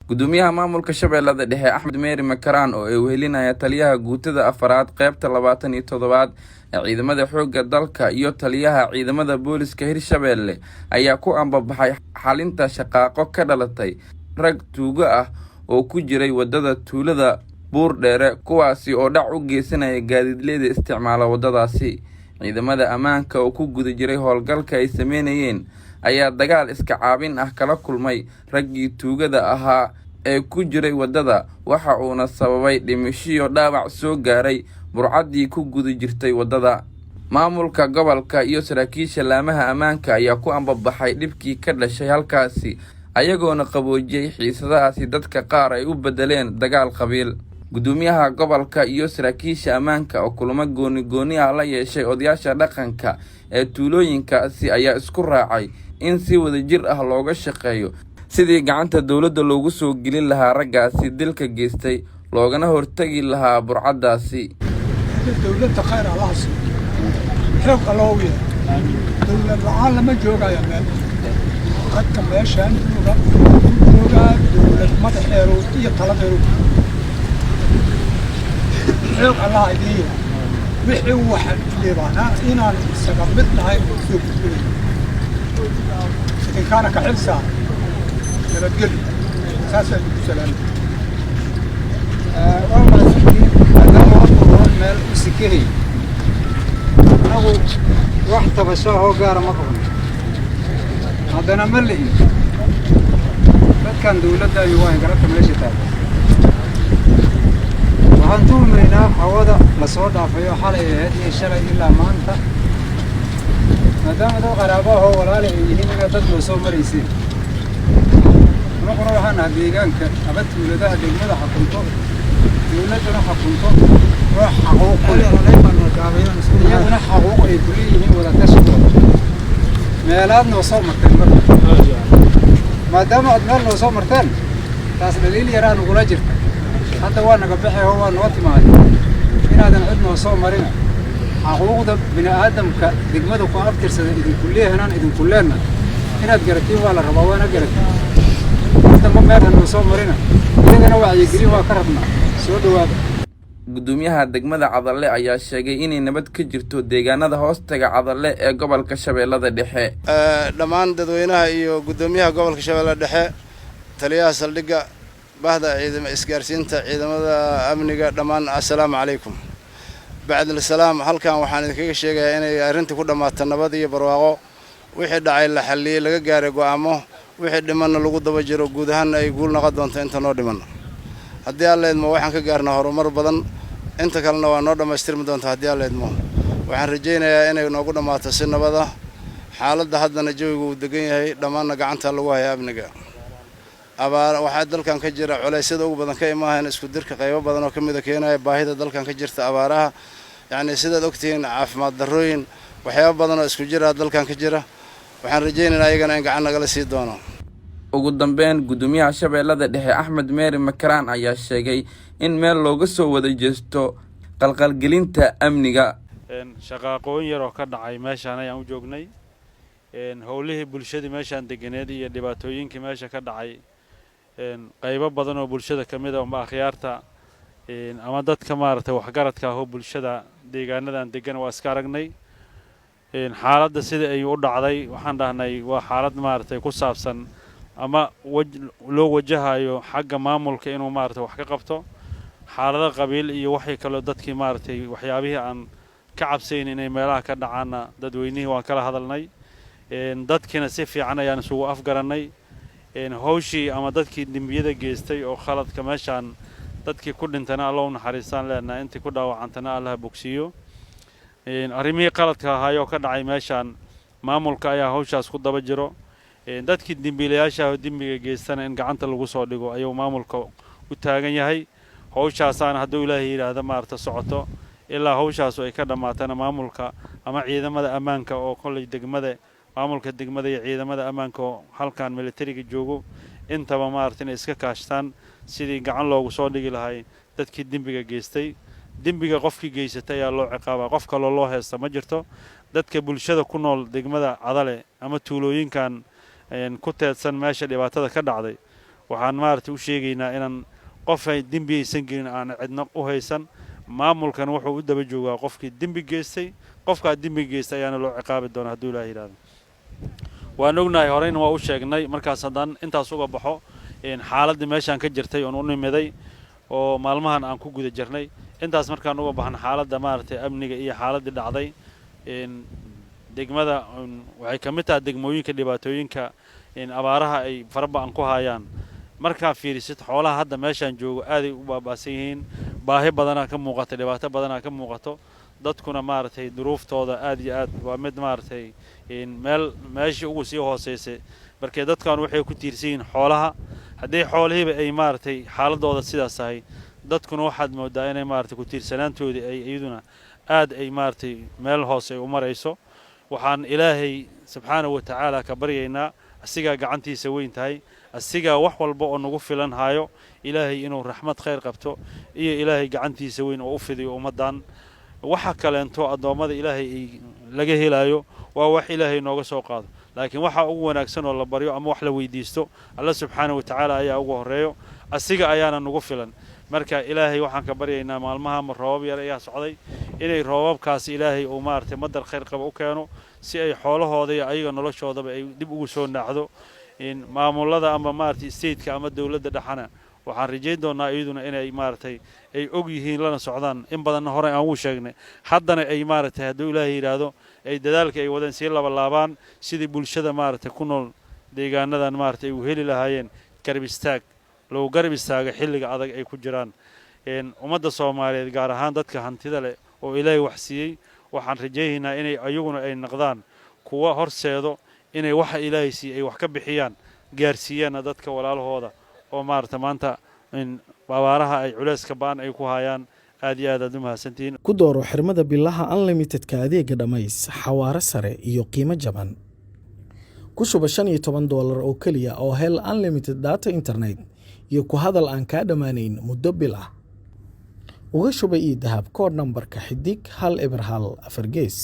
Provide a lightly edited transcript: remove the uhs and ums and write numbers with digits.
gudoomiyaha maamulka Shabeellada Dhexe Axmed Meeri Makaraan oo ay wehelinaya taliyaha guutada afaraad qaybta 27 ee ciidamada xoogga dalka iyo taliyaha ciidamada booliska Hirshabeelle ayaa ku ambabaxay xalinta shaqaaqo ka dhalatay rag tuugo ah oo ku jiray wadada tuulada buur dheere kuwaasi oo dhac u geysanaya gaadiidleyda isticmaala wadadaasi. ciidamada ammaanka oo ku guda jiray howlgalka ay sameynayeen ayaa dagaal iska caabin ah kala kulmay raggii tuugada ahaa ee ku jiray wadada waxa uuna sababay dhimasho dhaawac soo gaaray burcadii ku guda jirtay wadada. maamulka gobolka iyo saraakiisha laamaha ammaanka ayaa ku ambabaxay dhibkii ka dhashay halkaasi ayagoona qaboojiyay xiisadahaasi dadka qaar ay u bedeleen dagaal qabiil. gudoomiyaha gobolka iyo saraakiisha ammaanka oo kulamo gooni ah la yeeshay odayaasha dhaqanka ee tuulooyinkaasi ayaa isku raacay in si wadajir ah looga shaqeeyo sidii gacanta dawladda loogu soo gelin lahaa raggaasi dilka geystay loogana hortagi lahaa burcadaasi. dawladda khayr Allah xoog aloowiya dawlad la'aan lama joogayo meel dadka meeshaan jooga dawlad madaxeeru iyo taladeeru xoog Allah idin wixii waxa dhibaana inaan isaga mid nahay soo gudbay in kana ka xilsa nabadgel saasan ku salaam wama hadama qoro meel u sikay anagu wax tabasho gaar ma qabno hadana malay dadkan dawladda ay waan garata meesha taagay waxaan tuumaynaa hawada la soo dhaafayo xalay iyo shalay ilaa maanta maadaama dad qaraabaha walaal ay yihiin in dad loo soo maraysiin waxaan deegaanka abadtuulada degmada xakunto dawladuna xakunto wax xaquuq ay ku leeyihiin wada tashadooda meelaad noo soo marteen maadaama aad meel noo soo marteen taas daliil yaraan ugula jirta hadda waa naga baxay oo waa noo timaaday inaadan cid noo soo marina xaquuqda bini'aadamka degmada ku aftirsada idinku leeyahay idinku leena inaad garatiin waa la rabaa waana garatiin hadda ma meelan noo soo marina iyadana wacyigelin waa ka rabnaa soo dhawaada. gudoomiyaha degmada Cadalle ayaa sheegay inay nabad ka jirto deegaanada hoostaga Cadalle ee gobolka Shabeellada Dhexe. dhammaan dadweynaha iyo gudoomiyaha gobolka Shabeellada Dhexe taliyaha saldhigga bahda ciidamada isgaarsiinta ciidamada amniga dhammaan assalaamu calaykum. bacd salaam halkan waxaan idinkaga sheegayaa inay arrinta ku dhamaato nabad iyo barwaaqo wixii dhacay la xaliyay laga gaaray go'aamo wixii dhimanna lagu daba jiro guud ahaan ay guul noqon doonto inta noo dhiman haddii alla idmo waxaan ka gaarnaa horumar badan inta kalena waa noo dhamaystirmi doonta haddii alla idmo waxaan rajaynayaa inay noogu dhamaato si nabad ah xaaladda haddana jawigu uu degan yahay dhammaanna gacanta lagu hayaa amniga. waxaa dalkan ka jira culeysyada ugu badan ka imaahayna isku dirka qaybo badan oo ka mid ah keenaya baahida dalkan ka jirta abaaraha yacni sidaad ogtihiin caafimaad darrooyin waxyaabo badan oo isku jira dalkan ka jira waxaan rajaynaynaa ayagana in gacan nagala sii doono. ugu dambeyn gudoomiyaha Shabeellada Dhexe Axmed Meeri Makaraan ayaa sheegay in meel looga soo wada jeesto qalqalgelinta amniga. shaqaaqooyin yar oo ka dhacay meeshaan ayaan u joognay howlihii bulshada meeshaan deganeed iyo dhibaatooyinkii meesha ka dhacay qaybo badan oo bulshada ka mid ah ama akhyaarta ama dadka maaragtay waxgaradka ah oo bulshada deegaanadan degan waa iska aragnay xaaladda sida ay u dhacday waxaan dhahnay waa xaalad maaragtay ku saabsan ama loo wajahayo xagga maamulka inuu maaragtay wax ka qabto xaalado qabiil iyo waxay kale dadkii maaragtay waxyaabihii aan ka cabsayn inay meelaha ka dhacaana dadweynihii waan kala hadalnay dadkiina si fiican ayaan isugu afgarannay hawshii ama dadkii dembiyada geystay oo khaladka meeshaan dadkii ku dhintana alla u naxariistaan leenahay intii ku dhaawacantana allaha bogsiiyo arrimihii qaladka ahaayoo ka dhacay meeshaan maamulka ayaa hawshaas ku daba jiro dadkii dembiilayaasha oo dembiga geystana in gacanta lagu soo dhigo ayuu maamulka u taagan yahay hawshaasaana hadduu ilaahay yidhaahda maaragta socoto ilaa hawshaasu ay ka dhammaatana maamulka ama ciidamada ammaanka oo kolley degmada maamulka degmada iyo ciidamada ammaanka oo halkan militariga joogo intaba maaragta inay iska kaashtaan sidii gacan loogu soo dhigi lahay dadkii dembiga geystay dembiga qofkii geysatay ayaa loo ciqaabaa qof kaloo loo heesta ma jirto dadka bulshada ku nool degmada Cadalle ama tuulooyinkan ku teedsan meesha dhibaatada ka dhacday waxaan maaragtay u sheegaynaa inaan qof ay dembi aysan gelin aan cidna u haysan maamulkan wuxuu u daba joogaa qofkii dembi geystay qofkaa dembi geystay ayaana loo ciqaabi doonaa hadduu ilaahay yidhaahdo waan ognahay horeyna waa u sheegnay markaas haddaan intaas uga baxo xaaladdii meeshaan ka jirtay oon u nimiday oo maalmahan aan ku guda jirnay intaas markaan uga baxno xaaladda maaragtay amniga iyo xaaladdii dhacday degmada waxay ka mid tahay degmooyinka dhibaatooyinka abaaraha ay faraba'an ku hayaan markaa fiirisid xoolaha hadda meeshaan joogo aaday u baaba'san yihiin baahi badanaa ka muuqato dhibaato badanaa ka muuqato dadkuna maaragtay duruuftooda aad iyo aad waa mid maaragtay meeshii ugu sii hooseysay markee dadkan waxay ku tiirsan yihiin xoolaha haddii xoolihiiba ay maaragtay xaaladooda sidaas tahay dadkuna waxaad moodaa inay maaragtay ku tiirsanaantoodii ay iyaduna aad ay maaragtay meel hoose ay u marayso waxaan ilaahay subxaanahu wa tacaala ka baryaynaa asigaa gacantiisa weyn tahay asigaa wax walba oo nagu filan hayo ilaahay inuu raxmad khayr qabto iyo ilaahay gacantiisa weyn oo u fidiyo ummaddan waxa kaleento addoommada ilaahay ay laga helayo waa wax ilaahay nooga soo qaado laakiin waxa ugu wanaagsan oo la baryo ama wax la weydiisto alla subxaanahu wa tacaala ayaa ugu horreeyo asiga ayaana nagu filan marka ilaahay waxaan ka baryaynaa maalmaha ma roobab yar ayaa socday inay roobabkaas ilaahay uu maaragtay madar khayr qaba u keeno si ay xoolahooda iyo ayaga noloshoodaba ay dib ugu soo naacdo maamulada ama maaragtay stateka ama dowladda dhexana waxaan rajayn doonaa iyaduna inay maaragtay ay og yihiin lana socdaan in badanna hore aan u sheegnay haddana ay maaragtay hadduu ilaahay yidhaahdo ay dadaalka ay wadeen sii labalaabaan sidii bulshada maaragtay ku nool deegaanadan maaragtay ay u heli lahaayeen garab istaag loo garab istaaga xilliga adag ay ku jiraan ummadda Soomaaliyeed gaar ahaan dadka hantida leh oo ilaahay wax siiyay waxaan rajaynaynaa inay ayaguna ay noqdaan kuwa horseedo inay waxa ilaahay siiyay ay wax ka bixiyaan gaarsiiyana dadka walaalahooda oo maaragtay maanta abaaraha ay culayska baan ay ku hayaan aad iyo aad u mahadsantiin ku dooro xirmada billaha unlimitedka adeega dhamays xawaare sare iyo qiimo jaban ku shuba $15 oo kaliya oo hel unlimited data internet iyo ku hadal aan ka dhamaanayn muddo bil ah uga shuba ii dahab kood nambarka xidig 1 eber 1 4 gees